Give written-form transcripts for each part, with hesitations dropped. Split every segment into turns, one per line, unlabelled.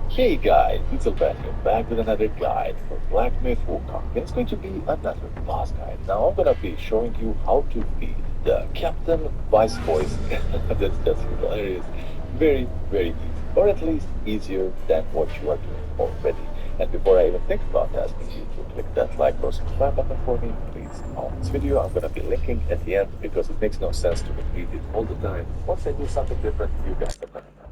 Hey guys, it's Alberto back with another guide for Black Myth Wukong. It's going to be another boss guide. Now I'm gonna be showing you how to beat the Captain Vice Voice. That's just hilarious. Very, very easy. Or at least easier than what you are doing already. And before I even think about asking you to click that like or subscribe button for me, please. On this video I'm gonna be linking at the end because it makes no sense to repeat it all the time. Once I do something different, you guys are gonna know.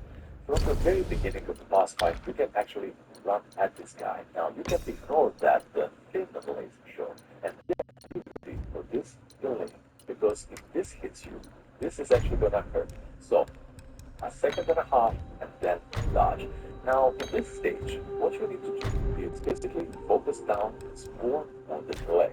From the very beginning of the boss fight, you can actually run at this guy. Now, you can ignore that thin laser show and get for this delay, because if this hits you, this is actually gonna hurt. So, a second and a half, and then dodge. Now, in this stage, what you need to do is basically focus down more on the delay.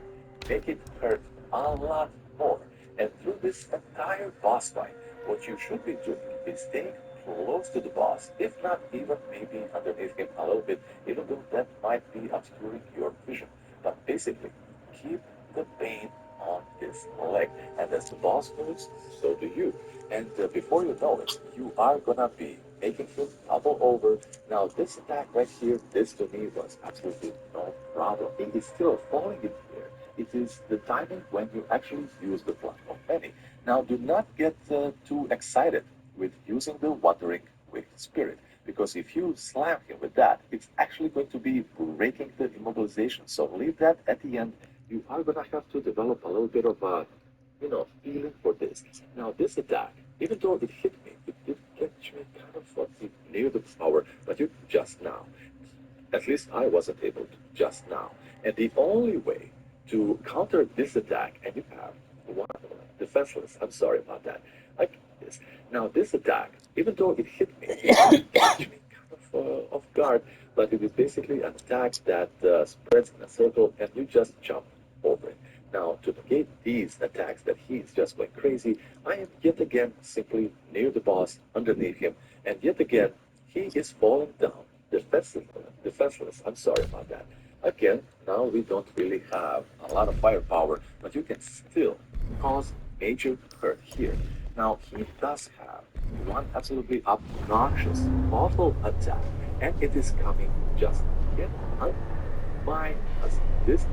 Make it hurt a lot more. And through this entire boss fight, what you should be doing is staying close to the boss, if not even maybe underneath him a little bit, even though that might be obscuring your vision. But basically, keep the pain on his leg. And as the boss moves, so do you. And before you know it, you are gonna be making him topple over. Now, this attack right here, this to me was absolutely no problem. He is still falling in here. It is the timing when you actually use the Flash of Many. Now, do not get too excited with using the Wandering Wicked Spirit, because if you slam him with that, it's actually going to be breaking the immobilization. So leave that at the end. You are gonna have to develop a little bit of a feeling for this. Now, this attack, even though it hit me, it did catch me kind of near the power, but you just now. At least I wasn't able to just now. And the only way to counter this attack, and you have one defenseless, I'm sorry about that, like this. Now, this attack, even though it hit me, it catch me kind of off guard, but it is basically an attack that spreads in a circle and you just jump over it. Now, to negate these attacks that he's just going crazy, I am yet again simply near the boss, underneath him, and yet again, he is falling down, defenseless. I'm sorry about that. Again, now we don't really have a lot of firepower, but you can still cause major hurt here. Now, he does have one absolutely obnoxious, awful attack, and it is coming just yet minus this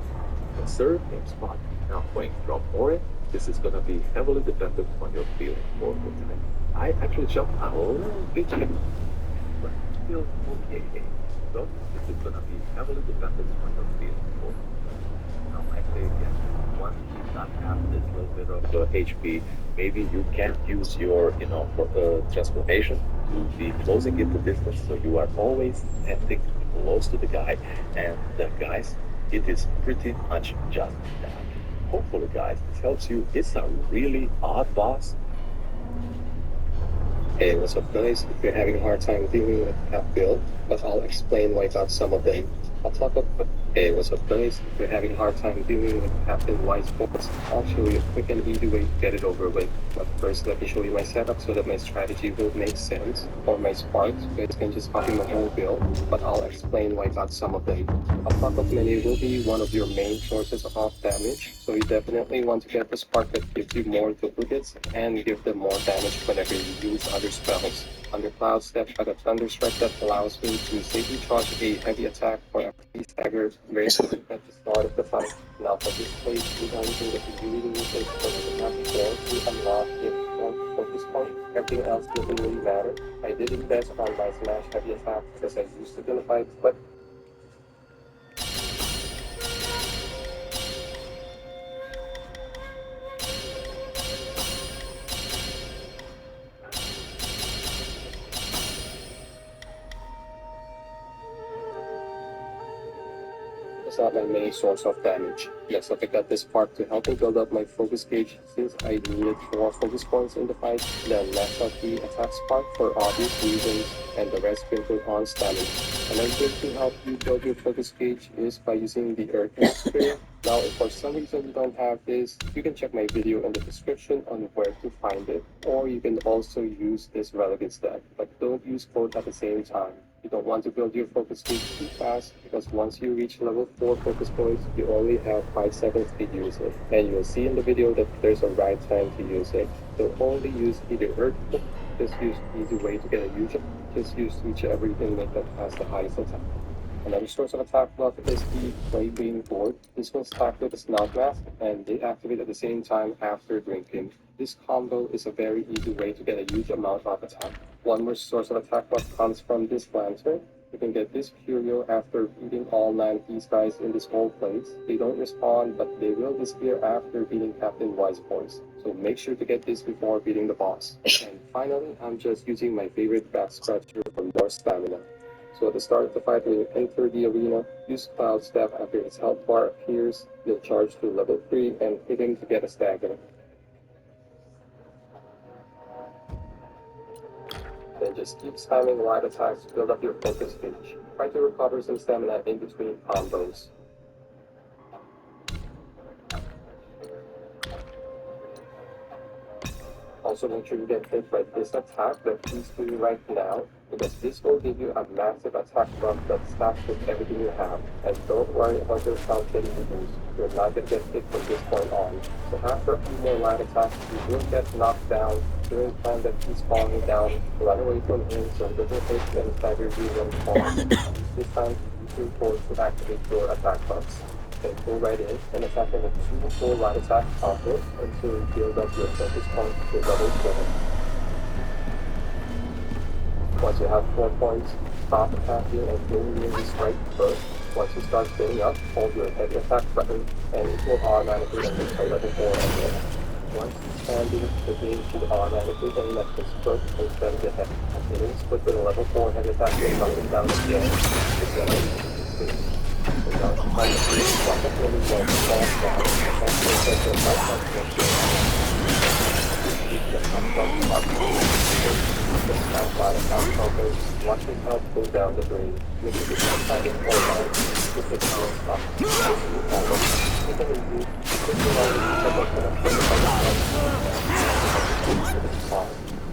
conserve game spot. Now going from Orin, this is gonna be heavily dependent on your feeling for the time. I actually jumped a little bit here, but still okay. So this is gonna be heavily dependent on your feeling for the time. Now I say again, once you not have this little bit of HP, maybe you can use your, for transformation to be closing in the distance, so you are always standing close to the guy, and the guys, it is pretty much just that. Hopefully, guys, this helps you. It's a really odd boss.
Hey, what's up guys? If you're having a hard time dealing with that build, but I'll explain why not some of them. I'll talk about Hey, what's up guys? If you're having a hard time dealing with Captain White's points, I'll show you a quick and easy way to get it over with. But first let me show you my setup so that my strategy will make sense. For my sparks, you guys can just copy my whole build, but I'll explain why not some of them. A pop-up menu will be one of your main sources of damage, so you definitely want to get the spark that gives you more duplicates and give them more damage whenever you use other spells. Under Cloud Step, I got Thunder Strike that allows me to safely charge a heavy attack for a free stagger very quickly at the start of the fight. Now for this phase, the only thing that you really need is for the map to unlock the one focus point. Everything else doesn't really matter. I did invest on my Smash heavy attack because I used it in the fight, but it's not my main source of damage. Yes, I picked up this part to help me build up my focus gauge since I needed 4 focus points in the fight, then max out the attack spark for obvious reasons, and the rest sprinkled on stamina. Another way to help you build your focus gauge is by using the Earth Spear. Now, if for some reason you don't have this, you can check my video in the description on where to find it, or you can also use this relic instead, but don't use both at the same time. You don't want to build your focus gauge too fast because once you reach level 4 focus points, you only have 5 seconds to use it. And you'll see in the video that there's a right time to use it. So only use either Earth, just use easy way to get a huge, just use whichever you can make that has the highest attack. Another source of attack buff is the Clay Being Board. This one's stacked with a Snout Mask, and they activate at the same time after drinking. This combo is a very easy way to get a huge amount of attack. One more source of attack buff comes from this Lantern. You can get this Curio after beating all 9 of these guys in this whole place. They don't respawn, but they will disappear after beating Captain Wise Voice. So make sure to get this before beating the boss. And finally, I'm just using my favorite back scratcher for more stamina. So at the start of the fight, when you enter the arena, use Cloud Step after its health bar appears, then charge to level 3 and hit him to get a stagger. Then just keep spamming light attacks to build up your focus gauge. Try to recover some stamina in between combos. Also make sure you get hit by this attack that he's doing right now, because this will give you a massive attack buff that stacks with everything you have. And don't worry about your sound getting reduced. You're not going to get hit from this point on. So after a few more light attacks, you will get knocked down. During the time that he's falling down, run away from him so he doesn't hit and stagger you when he falls. This time, you can force to activate your attack buffs. Then go right in and attack him with 2 full light attack combos until you build up your focus point to level 7. Once you have 4 points, stop attacking and immediately strike first. Once you start spinning up, hold your heavy attack button and it will automatically enter to level 4 again. Once expanding, the game should automatically aim at this foot instead of the head. Hitting this foot with a level 4 heavy attack will knock him down again. Watching how go down the drain, make it outside of all down, if it's not stop. You can review,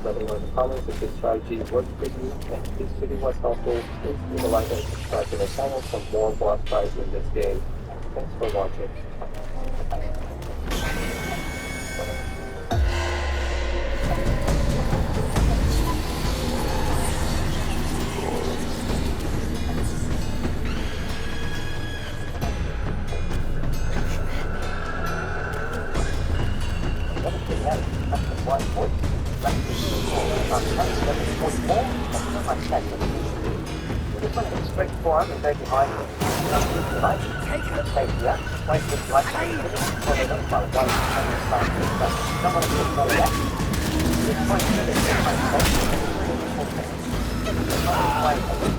let me know in the comments if this strategy worked for you, and if this video was helpful, please leave a like and subscribe to my channel for more boss fights in this game. Thanks for watching.
my set. Just want to straight form and go behind it. Right? Let's say here, wait for the light to finish. Well, they don't start one, don't want to put more left. This point to this is my set. Really important.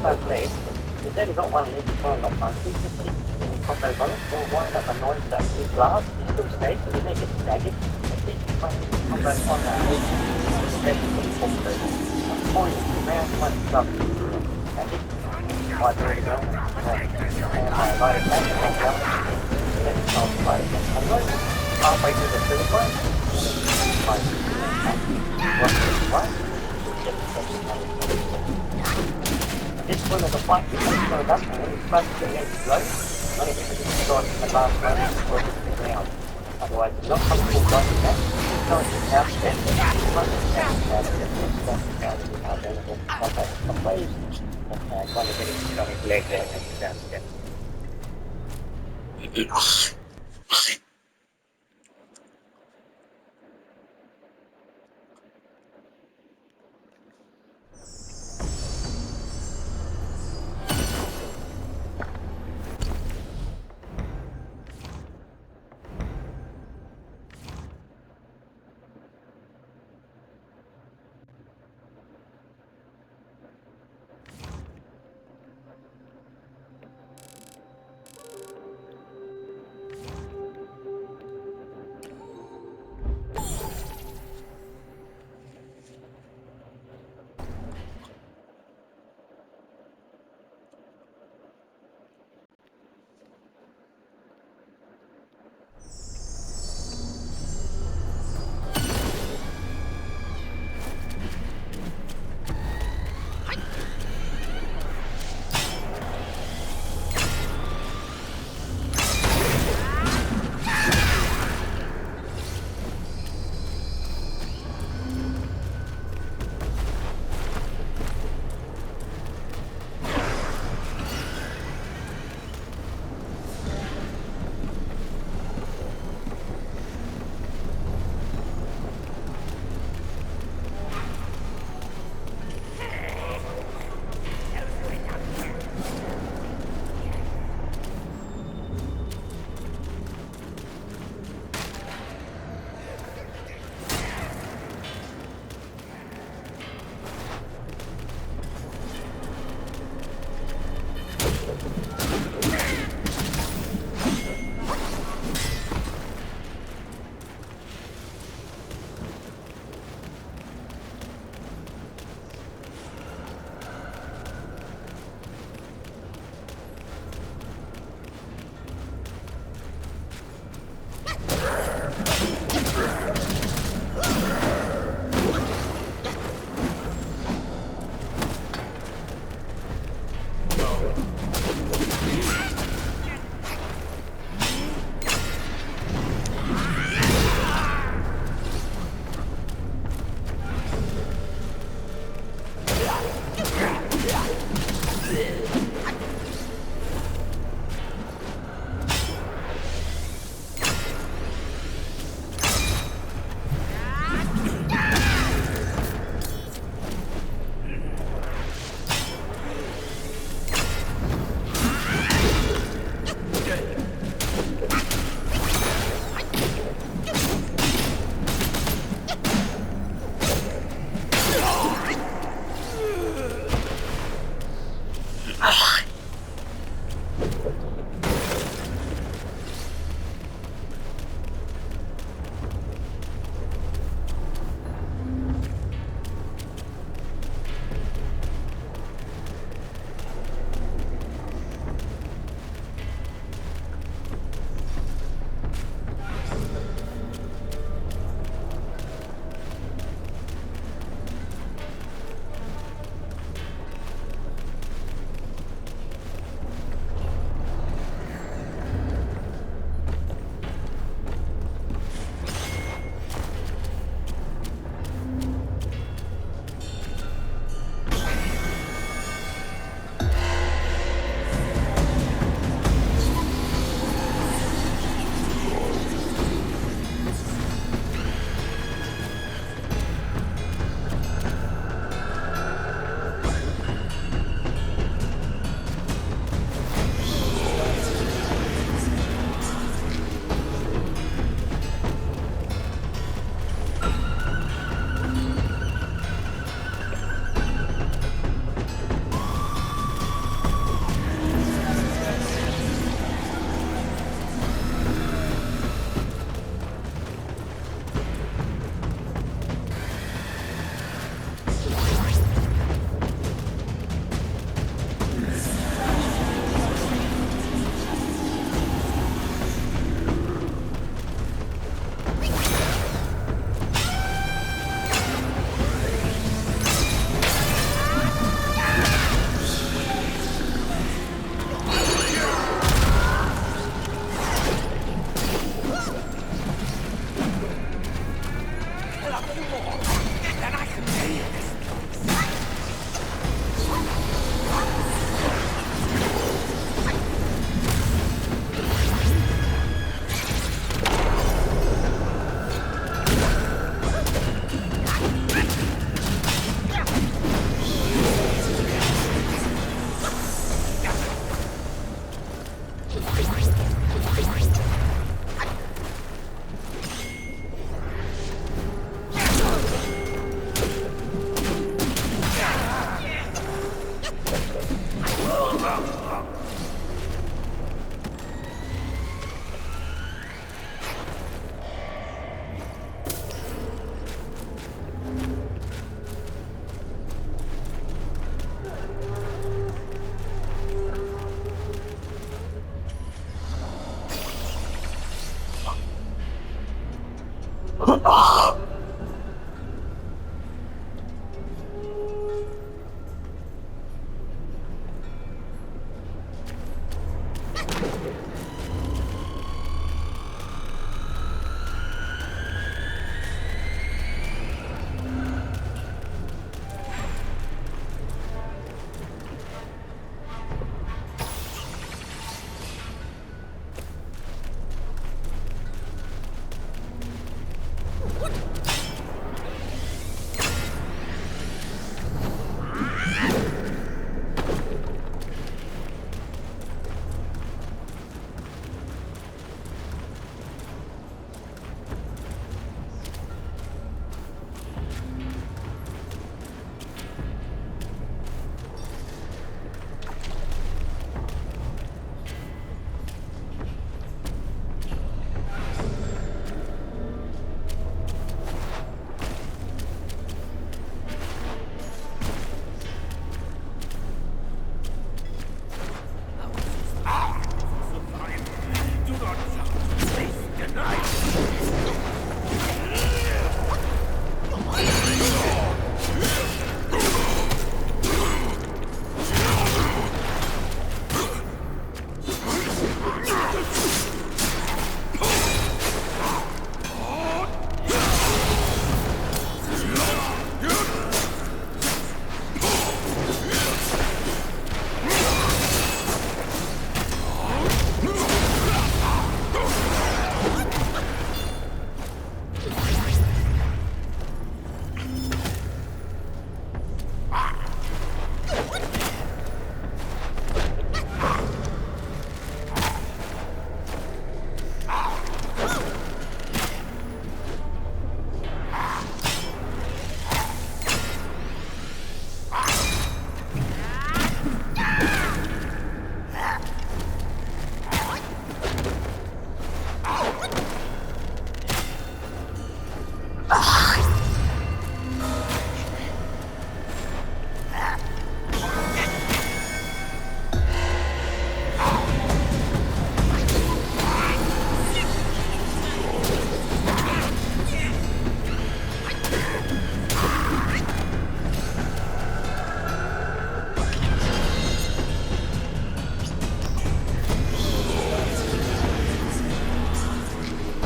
First leg, if there is not one leg falling off my feet, just keep concentrate on it. Don't wind up annoying that new glass. It still stays, but you make it stagnant. And keep concentrate on that leg. Then you can concentrate. Point around one club. Stagnant. Might already go. And my right attack and my down. Then I'll try it again. I'm going halfway through the third one. My one. This one is a fight between the dust and it's supposed to get slow. Only because it's short in the last moment before it hits the ground. Otherwise, it's not comfortable driving that. So it's just outstep. It's not just outstep. It's not available. Okay, some waves. And trying to get it on his leg there and it's outstep.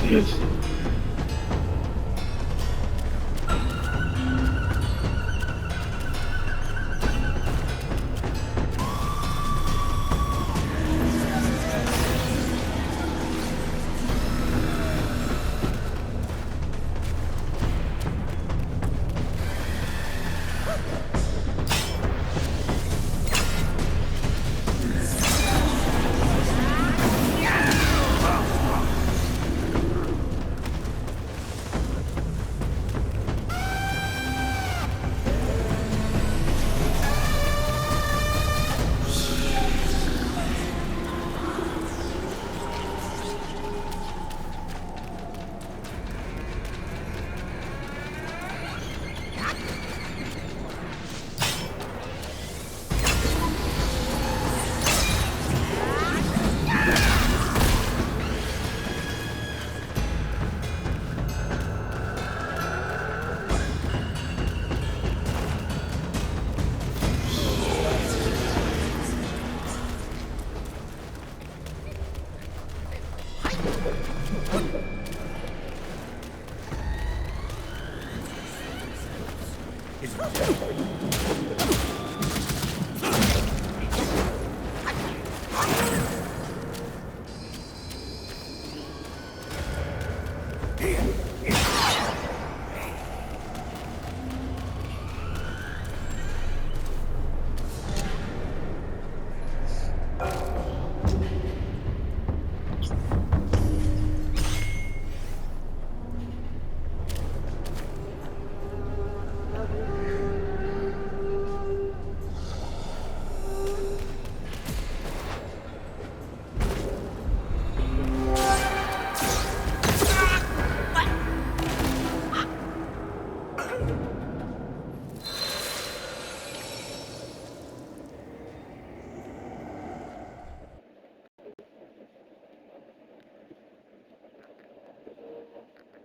Yes.